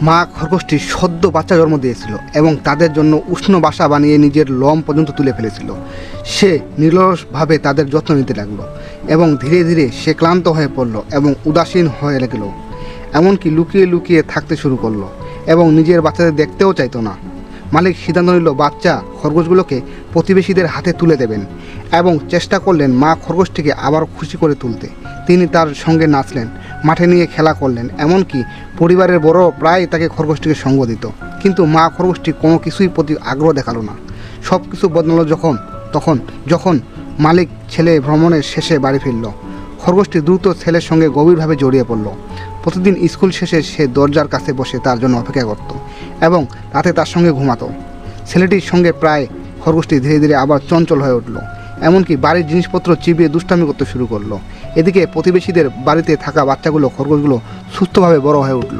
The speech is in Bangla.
মা খরগোশটি সদ্য বাচ্চা জন্ম দিয়েছিল এবং তাদের জন্য উষ্ণ বাসা বানিয়ে নিজের লোম পর্যন্ত তুলে ফেলেছিল। সে নিরলসভাবে তাদের যত্ন নিতে লাগলো এবং ধীরে ধীরে সে ক্লান্ত হয়ে পড়ল এবং উদাসীন হয়ে গেল। এমনকি লুকিয়ে লুকিয়ে থাকতে শুরু করলো এবং নিজের বাচ্চাদের দেখতেও চাইতো না। মালিক সিদ্ধান্ত নিল বাচ্চা খরগোশগুলোকে প্রতিবেশীদের হাতে তুলে দেবেন এবং চেষ্টা করলেন মা খরগোশটিকে আবার খুশি করে তুলতে। তিনি তার সঙ্গে নাচলেন, মাঠে নিয়ে খেলা করলেন, এমনকি পরিবারের বড় প্রায় তাকে খরগোশটিকে সঙ্গ দিত। কিন্তু মা খরগোশটি কোনো কিছুই প্রতি আগ্রহ দেখালো না। সব কিছু বদলালো যখন মালিক ছেলে ভ্রমণের শেষে বাড়ি ফিরল। খরগোশটি দ্রুত ছেলের সঙ্গে গভীরভাবে জড়িয়ে পড়ল। প্রতিদিন স্কুল শেষে সে দরজার কাছে বসে তার জন্য অপেক্ষা করত এবং রাতে তার সঙ্গে ঘুমাতো। ছেলেটির সঙ্গে প্রায় খরগোশটি ধীরে ধীরে আবার চঞ্চল হয়ে উঠল, এমনকি বাড়ির জিনিসপত্র চিবিয়ে দুষ্টামি করতে শুরু করলো। এদিকে প্রতিবেশীদের বাড়িতে থাকা বাচ্চাগুলো খরগোশগুলো সুস্থভাবে বড় হয়ে উঠল।